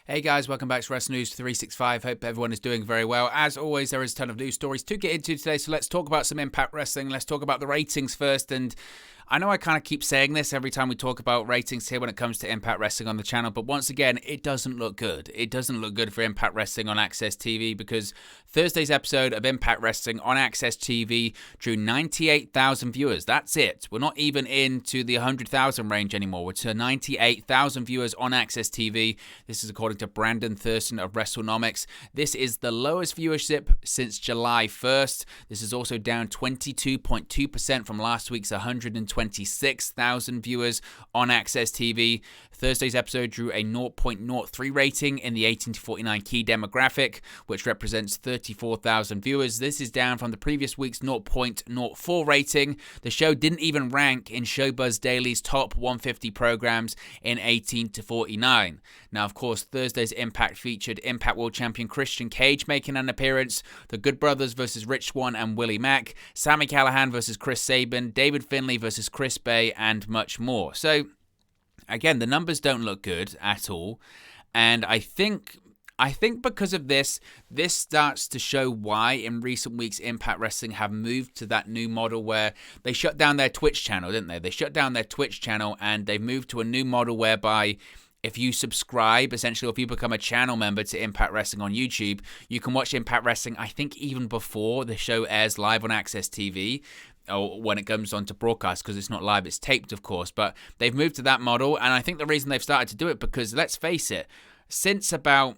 Hey guys, welcome back to Wrestling News 365. Hope everyone is doing very well. As always, there is a ton of news stories to get into today, so let's talk about some Impact Wrestling. Let's talk about the ratings first, and I know I kind of keep saying this every time we talk about ratings here when it comes to Impact Wrestling on the channel, but once again, it doesn't look good. It doesn't look good for Impact Wrestling on AXS TV because Thursday's episode of Impact Wrestling on AXS TV drew 98,000 viewers. That's it. We're not even into the 100,000 range anymore. We're to 98,000 viewers on AXS TV. This is according to Brandon Thurston of WrestleNomics. This is the lowest viewership since July 1st. This is also down 22.2% from last week's 126,000 viewers on AXS TV. Thursday's episode drew a 0.03 rating in the 18 to 49 key demographic, which represents 34,000 viewers. This is down from the previous week's 0.04 rating. The show didn't even rank in Showbuzz Daily's top 150 programs in 18 to 49. Now, of course, Thursday's Impact featured Impact World Champion Christian Cage making an appearance, the Good Brothers versus Rich Swann and Willie Mack, Sami Callihan versus Chris Sabin, David Finlay versus Chris Bay, and much more. So, again, the numbers don't look good at all, and I think because of this starts to show why in recent weeks Impact Wrestling have moved to that new model where they shut down their Twitch channel, didn't they? They shut down their Twitch channel and they've moved to a new model whereby if you subscribe, essentially, if you become a channel member to Impact Wrestling on YouTube, you can watch Impact Wrestling, I think, even before the show airs live on AXS TV, or when it comes on to broadcast, because it's not live, it's taped, of course. But they've moved to that model, and I think the reason they've started to do it, because let's face it, since about,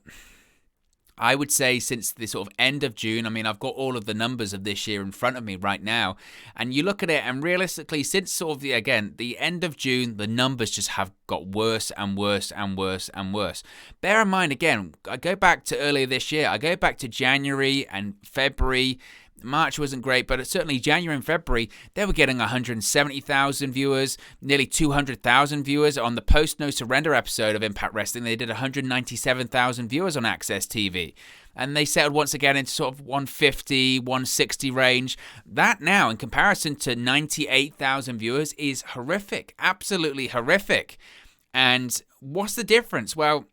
I would say since the sort of end of June, I mean, I've got all of the numbers of this year in front of me right now, and you look at it, and realistically, since sort of the end of June, the numbers just have got worse and worse and worse and worse. Bear in mind, again, I go back to earlier this year, I go back to January and February. March wasn't great, but certainly January and February, they were getting 170,000 viewers, nearly 200,000 viewers on the Post No Surrender episode of Impact Wrestling. They did 197,000 viewers on AXS TV. And they settled once again into sort of 150, 160 range. That now, in comparison to 98,000 viewers, is horrific. Absolutely horrific. And what's the difference? Well,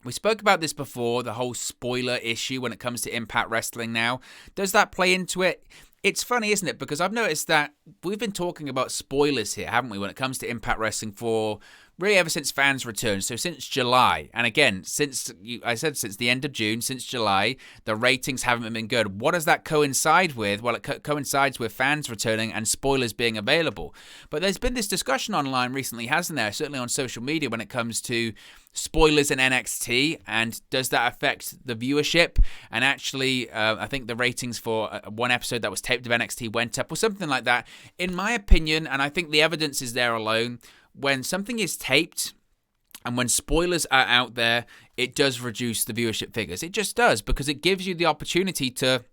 we spoke about this before, the whole spoiler issue when it comes to Impact Wrestling now. Does that play into it? It's funny, isn't it? Because I've noticed that we've been talking about spoilers here, haven't we, when it comes to Impact Wrestling for really ever since fans returned. So since July, and again, since the end of June, since July, the ratings haven't been good. What does that coincide with? Well, it coincides with fans returning and spoilers being available. But there's been this discussion online recently, hasn't there? Certainly on social media when it comes to spoilers in NXT, and does that affect the viewership? And actually, I think the ratings for one episode that was taped of NXT went up or something like that. In my opinion, and I think the evidence is there alone, when something is taped and when spoilers are out there, it does reduce the viewership figures. It just does, because it gives you the opportunity to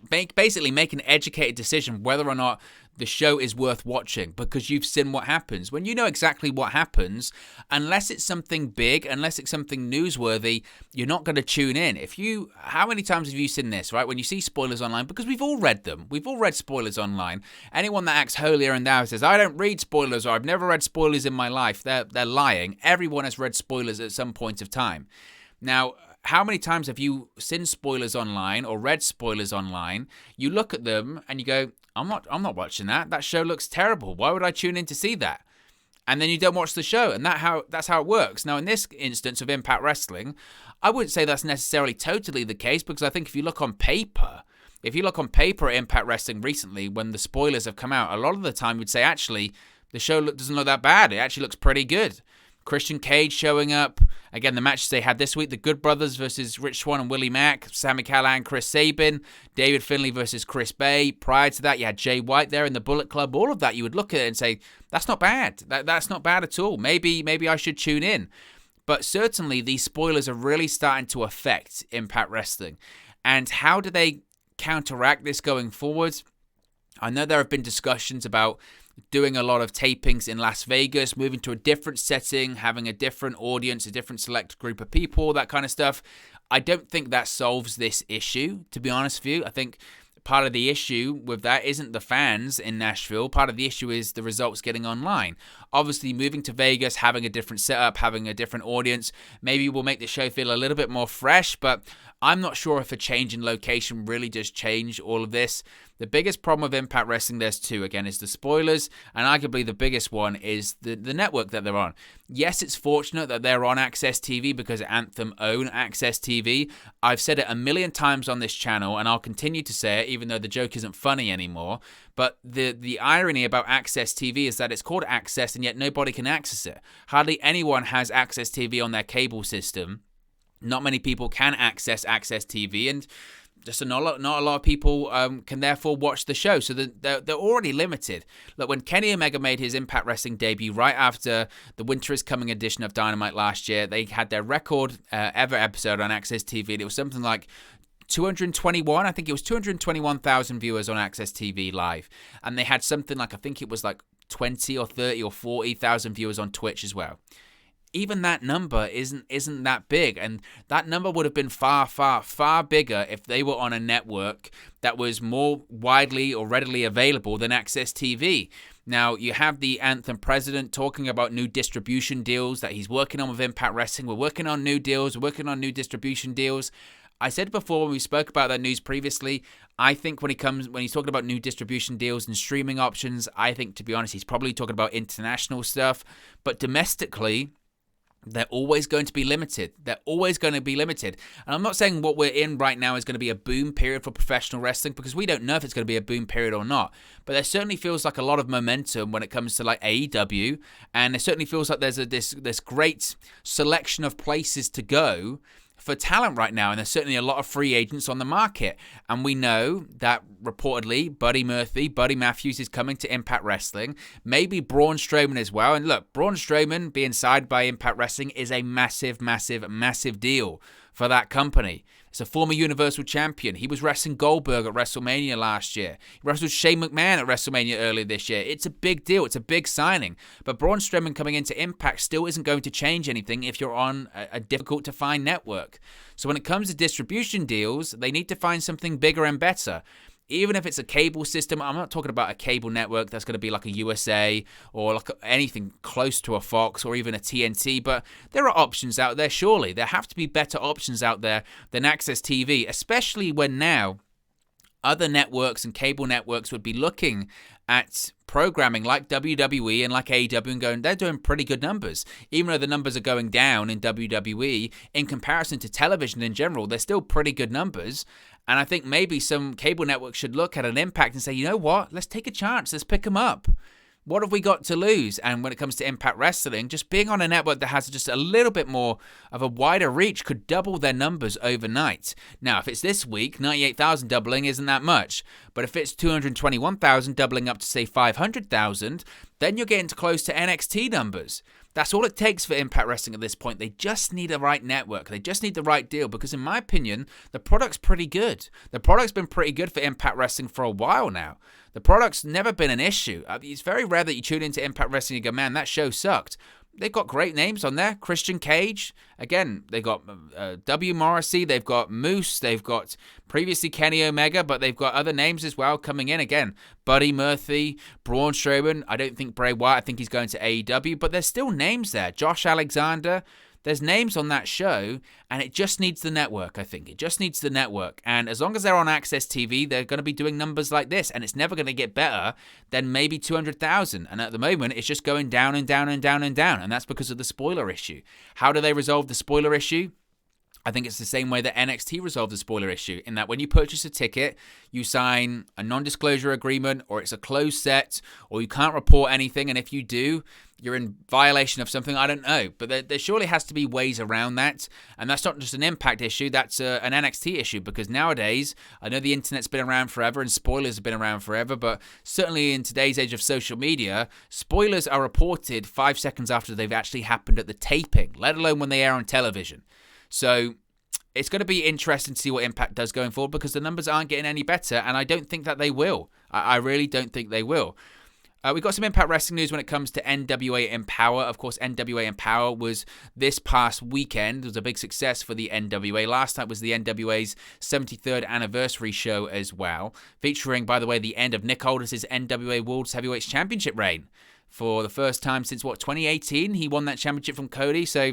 basically make an educated decision whether or not the show is worth watching, because you've seen what happens. When you know exactly what happens, unless it's something big, unless it's something newsworthy, you're not going to tune in. How many times have you seen this, right? When you see spoilers online, because we've all read them. We've all read spoilers online. Anyone that acts holier and thou says, I don't read spoilers, or I've never read spoilers in my life, they're lying. Everyone has read spoilers at some point of time. Now, how many times have you seen spoilers online or read spoilers online? You look at them and you go, I'm not watching that. That show looks terrible. Why would I tune in to see that? And then you don't watch the show, and that's how it works. Now, in this instance of Impact Wrestling, I wouldn't say that's necessarily totally the case, because I think if you look on paper at Impact Wrestling recently, when the spoilers have come out, a lot of the time you'd say, actually, the show doesn't look that bad. It actually looks pretty good. Christian Cage showing up. Again, the matches they had this week, the Good Brothers versus Rich Swann and Willie Mack, Sami Callihan, Chris Sabin, David Finlay versus Chris Bay. Prior to that, you had Jay White there in the Bullet Club. All of that, you would look at it and say, that's not bad. That's not bad at all. Maybe I should tune in. But certainly, these spoilers are really starting to affect Impact Wrestling. And how do they counteract this going forward? I know there have been discussions about doing a lot of tapings in Las Vegas, moving to a different setting, having a different audience, a different select group of people, that kind of stuff. I don't think that solves this issue, to be honest with you. I think part of the issue with that isn't the fans in Nashville. Part of the issue is the results getting online. Obviously, moving to Vegas, having a different setup, having a different audience, maybe will make the show feel a little bit more fresh, but I'm not sure if a change in location really does change all of this. The biggest problem with Impact Wrestling, there's two, again, is the spoilers, and arguably the biggest one is the network that they're on. Yes, it's fortunate that they're on AXS TV because Anthem own AXS TV. I've said it a million times on this channel, and I'll continue to say it, even though the joke isn't funny anymore. But the irony about AXS TV is that it's called AXS, and yet nobody can access it. Hardly anyone has AXS TV on their cable system. Not many people can access AXS TV, and just not a lot of people can therefore watch the show. So they're already limited. Look, when Kenny Omega made his Impact Wrestling debut right after the Winter is Coming edition of Dynamite last year, they had their record ever episode on AXS TV. And it was something like 221, I think it was 221,000 viewers on AXS TV live. And they had something like, I think it was like 20 or 30 or 40,000 viewers on Twitch as well. Even that number isn't that big, and that number would have been far, far, far bigger if they were on a network that was more widely or readily available than AXS TV. Now, you have the Anthem president talking about new distribution deals that he's working on with Impact Wrestling. We're working on new deals, we're working on new distribution deals. I said before when we spoke about that news previously, I think when he's talking about new distribution deals and streaming options, I think, to be honest, he's probably talking about international stuff. But domestically, they're always going to be limited. They're always going to be limited. And I'm not saying what we're in right now is going to be a boom period for professional wrestling, because we don't know if it's going to be a boom period or not. But there certainly feels like a lot of momentum when it comes to like AEW, and it certainly feels like there's this great selection of places to go for talent right now, and there's certainly a lot of free agents on the market. And we know that reportedly Buddy Matthews is coming to Impact Wrestling, maybe Braun Strowman as well. And look, Braun Strowman being signed by Impact Wrestling is a massive, massive, massive deal for that company. It's a former Universal Champion. He was wrestling Goldberg at WrestleMania last year. He wrestled Shane McMahon at WrestleMania earlier this year. It's a big deal. It's a big signing. But Braun Strowman coming into Impact still isn't going to change anything if you're on a difficult-to-find network. So when it comes to distribution deals, they need to find something bigger and better. Even if it's a cable system, I'm not talking about a cable network that's going to be like a USA or like anything close to a Fox or even a TNT, but there are options out there, surely. There have to be better options out there than AXS TV, especially when now other networks and cable networks would be looking at programming like WWE and like AEW and going, they're doing pretty good numbers. Even though the numbers are going down in WWE, in comparison to television in general, they're still pretty good numbers. And I think maybe some cable networks should look at an Impact and say, you know what, let's take a chance, let's pick them up. What have we got to lose? And when it comes to Impact Wrestling, just being on a network that has just a little bit more of a wider reach could double their numbers overnight. Now, if it's this week, 98,000 doubling isn't that much. But if it's 221,000 doubling up to, say, 500,000, then you're getting close to NXT numbers. That's all it takes for Impact Wrestling at this point. They just need a right network. They just need the right deal because, in my opinion, the product's pretty good. The product's been pretty good for Impact Wrestling for a while now. The product's never been an issue. It's very rare that you tune into Impact Wrestling and go, man, that show sucked. They've got great names on there. Christian Cage. Again, they've got W. Morrissey. They've got Moose. They've got previously Kenny Omega, but they've got other names as well coming in. Again, Buddy Murphy, Braun Strowman. I don't think Bray Wyatt. I think he's going to AEW, but there's still names there. Josh Alexander. There's names on that show, and it just needs the network, I think. It just needs the network. And as long as they're on AXS TV, they're going to be doing numbers like this, and it's never going to get better than maybe 200,000. And at the moment, it's just going down and down and down and down, and that's because of the spoiler issue. How do they resolve the spoiler issue? I think it's the same way that NXT resolved the spoiler issue, in that when you purchase a ticket, you sign a non-disclosure agreement, or it's a closed set, or you can't report anything, and if you do, you're in violation of something. I don't know, but there surely has to be ways around that, and that's not just an Impact issue, that's an NXT issue, because nowadays, I know the internet's been around forever, and spoilers have been around forever, but certainly in today's age of social media, spoilers are reported 5 seconds after they've actually happened at the taping, let alone when they air on television. So it's going to be interesting to see what Impact does going forward, because the numbers aren't getting any better, and I don't think that they will. I really don't think they will. We got some Impact Wrestling news when it comes to NWA Empowerrr. Of course, NWA Empowerrr was this past weekend. It was a big success for the NWA. Last night was the NWA's 73rd anniversary show as well, featuring, by the way, the end of Nick Aldis' NWA World Heavyweight Championship reign. For the first time since, 2018? He won that championship from Cody, so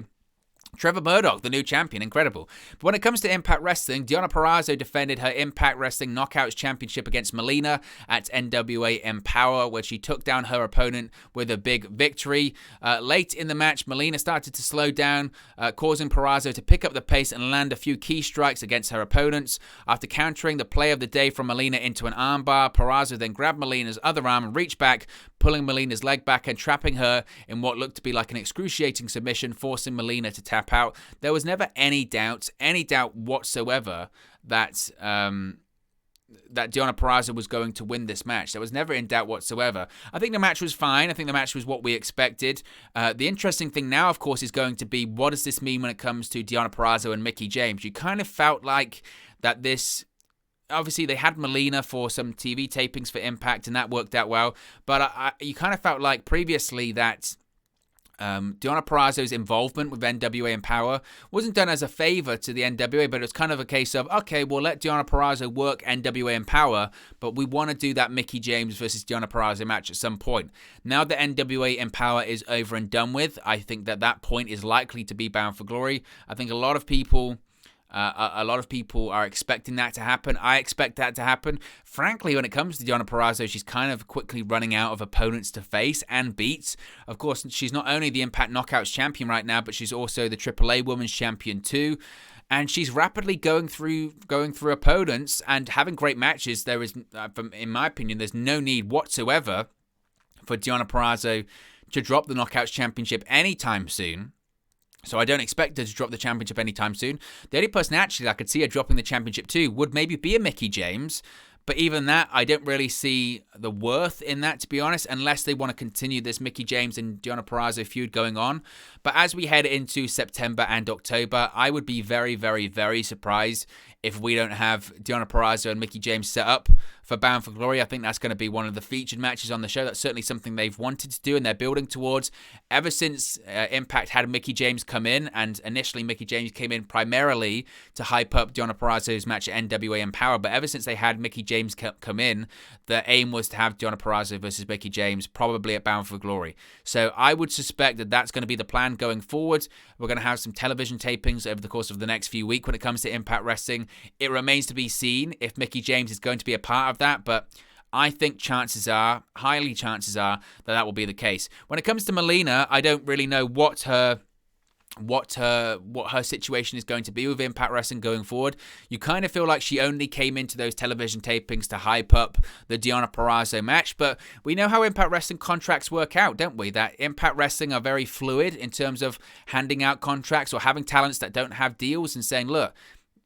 Trevor Murdoch, the new champion, incredible. But when it comes to Impact Wrestling, Deonna Purrazzo defended her Impact Wrestling Knockouts Championship against Melina at NWA Empowerrr, where she took down her opponent with a big victory. Late in the match, Melina started to slow down, causing Purrazzo to pick up the pace and land a few key strikes against her opponents. After countering the play of the day from Melina into an armbar, Purrazzo then grabbed Melina's other arm and reached back, pulling Melina's leg back and trapping her in what looked to be like an excruciating submission, forcing Melina to tap out. There was never any doubt whatsoever that Deonna Purrazzo was going to win this match. There was never in doubt whatsoever. I think the match was fine. I think the match was what we expected. The interesting thing now, of course, is going to be, what does this mean when it comes to Deonna Purrazzo and Mickie James? You kind of felt like that this... Obviously, they had Melina for some TV tapings for Impact, and that worked out well. But you kind of felt like previously that Deonna Purrazzo's involvement with NWA Empowerrr wasn't done as a favor to the NWA, but it was kind of a case of, okay, we'll let Deonna Purrazzo work NWA Empowerrr, but we want to do that Mickie James versus Deonna Purrazzo match at some point. Now that NWA Empowerrr is over and done with, I think that point is likely to be Bound for Glory. I think a lot of people are expecting that to happen. I expect that to happen. Frankly, when it comes to Deonna Purrazzo, she's kind of quickly running out of opponents to face and beat. Of course, she's not only the Impact Knockouts champion right now, but she's also the AAA Women's Champion too. And she's rapidly going through opponents and having great matches. There is, in my opinion, there's no need whatsoever for Deonna Purrazzo to drop the Knockouts Championship anytime soon. So I don't expect her to drop the championship anytime soon. The only person actually I could see her dropping the championship to would maybe be a Mickie James. But even that, I don't really see the worth in that, to be honest, unless they want to continue this Mickie James and Deonna Purrazzo feud going on. But as we head into September and October, I would be very, very, very surprised if we don't have Deonna Purrazzo and Mickie James set up for Bound for Glory. I think that's going to be one of the featured matches on the show. That's certainly something they've wanted to do and they're building towards. Ever since Impact had Mickie James come in, and initially Mickie James came in primarily to hype up Deonna Purrazzo's match at NWA Empowerrr, but ever since they had Mickie James come in, the aim was to have Deonna Purrazzo versus Mickie James, probably at Bound for Glory. So I would suspect that that's going to be the plan going forward. We're going to have some television tapings over the course of the next few weeks when it comes to Impact Wrestling. It remains to be seen if Mickie James is going to be a part of that, but I think highly chances are that will be the case. When it comes to Melina, I don't really know what her situation is going to be with Impact Wrestling going forward. You kind of feel like she only came into those television tapings to hype up the Deonna Purrazzo match, but we know how Impact Wrestling contracts work out, don't we? That Impact Wrestling are very fluid in terms of handing out contracts or having talents that don't have deals and saying, look,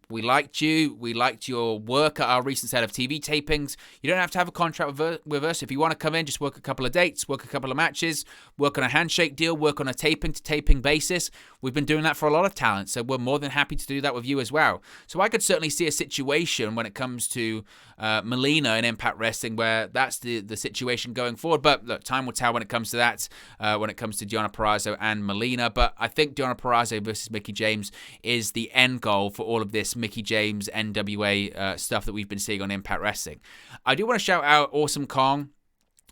we liked you. We liked your work at our recent set of TV tapings. You don't have to have a contract with us. If you want to come in, just work a couple of dates, work a couple of matches, work on a handshake deal, work on a taping-to-taping basis. We've been doing that for a lot of talent, so we're more than happy to do that with you as well. So I could certainly see a situation when it comes to Melina and Impact Wrestling where that's the situation going forward. But look, time will tell when it comes to that, when it comes to Deonna Purrazzo and Melina. But I think Deonna Purrazzo versus Mickie James is the end goal for all of this Mickie James NWA stuff that we've been seeing on Impact Wrestling. I do want to shout out Awesome Kong,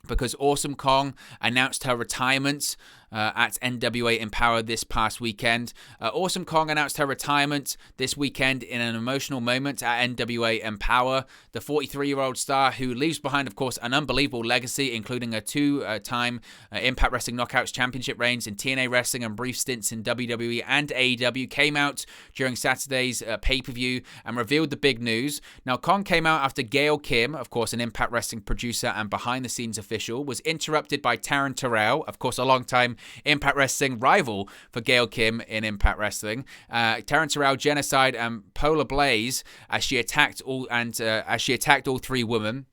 because Awesome Kong announced her retirement at NWA Empowerrr this past weekend. Awesome Kong announced her retirement this weekend in an emotional moment at NWA Empowerrr. The 43-year-old star, who leaves behind, of course, an unbelievable legacy, including a two-time Impact Wrestling Knockouts Championship reigns in TNA Wrestling and brief stints in WWE and AEW, came out during Saturday's pay-per-view and revealed the big news. Now, Kong came out after Gail Kim, of course, an Impact Wrestling producer and behind-the-scenes official, was interrupted by Taryn Terrell, of course, a long-time Impact Wrestling rival for Gail Kim in Impact Wrestling. Taryn Terrell, Genocide, and Polar Blaze as she attacked all three women.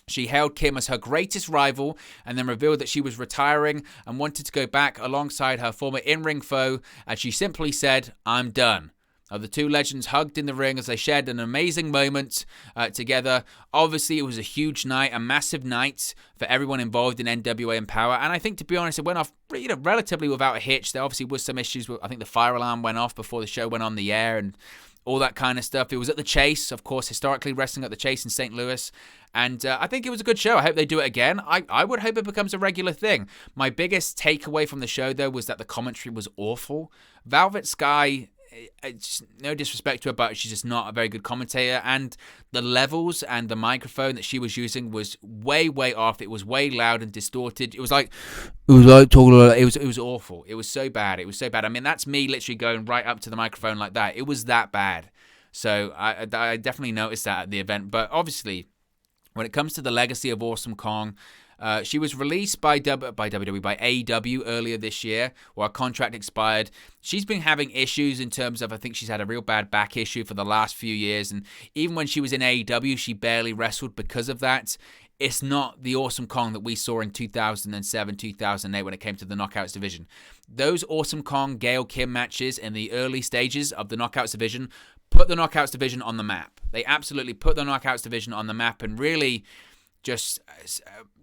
She hailed Kim as her greatest rival and then revealed that she was retiring and wanted to go back alongside her former in-ring foe, as she simply said, "I'm done." The two legends hugged in the ring as they shared an amazing moment together. Obviously, it was a huge night, a massive night for everyone involved in NWA Empowerrr. And I think, to be honest, it went off relatively without a hitch. There obviously was some issues. I think the fire alarm went off before the show went on the air and all that kind of stuff. It was at the Chase, of course, historically wrestling at the Chase in St. Louis. And I think it was a good show. I hope they do it again. I would hope it becomes a regular thing. My biggest takeaway from the show, though, was that the commentary was awful. Velvet Sky, no disrespect to her, but she's just not a very good commentator. And the levels and the microphone that she was using was way, way off. It was way loud and distorted. It was like talking. It was awful. It was so bad. It was so bad. I mean, that's me literally going right up to the microphone like that. It was that bad. So I definitely noticed that at the event. But obviously, when it comes to the legacy of Awesome Kong, she was released by AEW earlier this year, where her contract expired. She's been having issues in terms of, I think she's had a real bad back issue for the last few years, and even when she was in AEW, she barely wrestled because of that. It's not the Awesome Kong that we saw in 2007, 2008 when it came to the Knockouts division. Those Awesome Kong Gail Kim matches in the early stages of the Knockouts division put the Knockouts division on the map. They absolutely put the Knockouts division on the map, and really just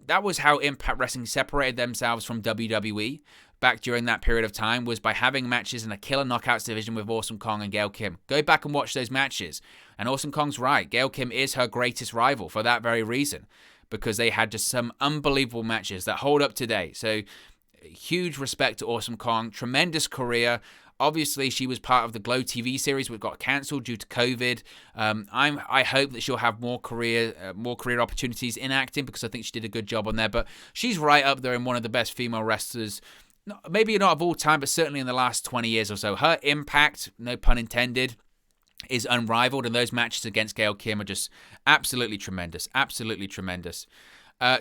that was how Impact Wrestling separated themselves from WWE back during that period of time, was by having matches in a killer Knockouts division with Awesome Kong and Gail Kim. Go back and watch those matches. And Awesome Kong's right. Gail Kim is her greatest rival for that very reason, because they had just some unbelievable matches that hold up today. So huge respect to Awesome Kong. Tremendous career. Obviously, she was part of the Glow TV series, which got cancelled due to COVID. I hope that she'll have more career opportunities in acting, because I think she did a good job on there. But she's right up there in one of the best female wrestlers, maybe not of all time, but certainly in the last 20 years or so. Her impact, no pun intended, is unrivaled, and those matches against Gail Kim are just absolutely tremendous. Absolutely tremendous.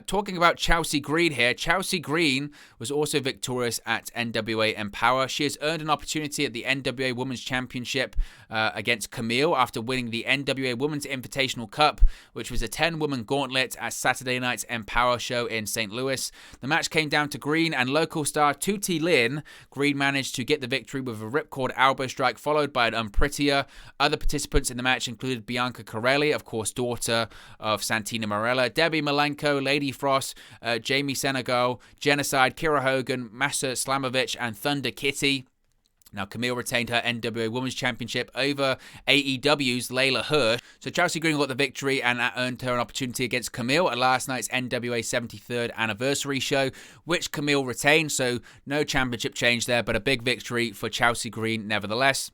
Talking about Chelsea Green here, Chelsea Green was also victorious at NWA Empowerrr. She has earned an opportunity at the NWA Women's Championship against Camille after winning the NWA Women's Invitational Cup, which was a 10-woman gauntlet at Saturday night's Empowerrr show in St. Louis. The match came down to Green and local star Tutti Lin. Green managed to get the victory with a ripcord elbow strike followed by an unprettier. Other participants in the match included Bianca Corelli, of course, daughter of Santina Marella, Debbie Malenko, Lady Frost, Jamie Senegal, Genocide, Kira Hogan, Masa Slamovich, and Thunder Kitty. Now, Camille retained her NWA Women's Championship over AEW's Layla Hirsch. So Chelsea Green got the victory, and that earned her an opportunity against Camille at last night's NWA 73rd anniversary show, which Camille retained. So no championship change there, but a big victory for Chelsea Green nevertheless.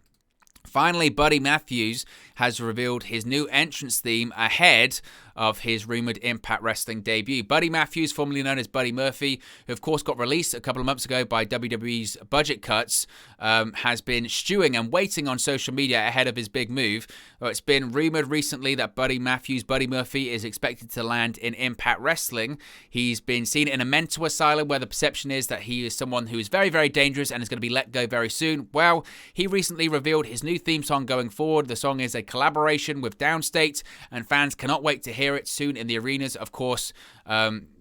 Finally, Buddy Matthews has revealed his new entrance theme ahead of his rumored Impact Wrestling debut. Buddy Matthews, formerly known as Buddy Murphy, who of course got released a couple of months ago by WWE's budget cuts, has been stewing and waiting on social media ahead of his big move. It's been rumored recently that Buddy Murphy, is expected to land in Impact Wrestling. He's been seen in a mental asylum where the perception is that he is someone who is very, very dangerous and is going to be let go very soon. Well, he recently revealed his new theme song going forward. The song is a collaboration with Downstate, and fans cannot wait to hear it soon in the arenas. Of course,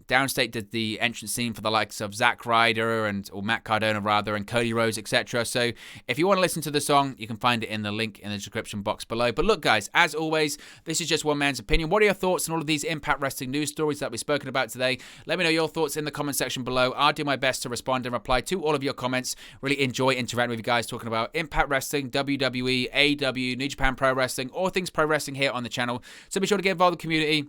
Downstate did the entrance theme for the likes of Zack Ryder or Matt Cardona rather, and Cody Rhodes, etc. So if you want to listen to the song, you can find it in the link in the description box below. But look, guys, as always, this is just one man's opinion. What are your thoughts on all of these Impact Wrestling news stories that we've spoken about today? Let me know your thoughts in the comment section below. I'll do my best to respond and reply to all of your comments. Really enjoy interacting with you guys, talking about Impact Wrestling, WWE, AEW, New Japan Pro Wrestling, all things pro wrestling here on the channel. So be sure to get involved in the community.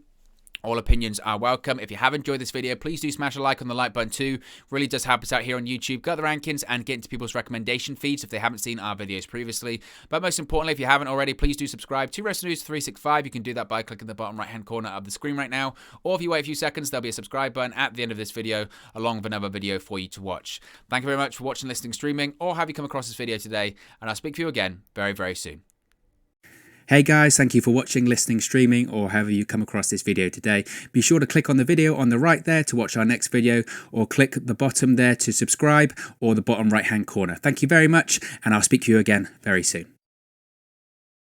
All opinions are welcome. If you have enjoyed this video, please do smash a like on the like button too. Really does help us out here on YouTube. Got the rankings and get into people's recommendation feeds if they haven't seen our videos previously. But most importantly, if you haven't already, please do subscribe to Wrestling News 365. You can do that by clicking the bottom right-hand corner of the screen right now. Or if you wait a few seconds, there'll be a subscribe button at the end of this video, along with another video for you to watch. Thank you very much for watching, listening, streaming, or have you come across this video today. And I'll speak to you again very, very soon. Hey guys, thank you for watching, listening, streaming, or however you come across this video today. Be sure to click on the video on the right there to watch our next video, or click the bottom there to subscribe, or the bottom right hand corner. Thank you very much, and I'll speak to you again very soon.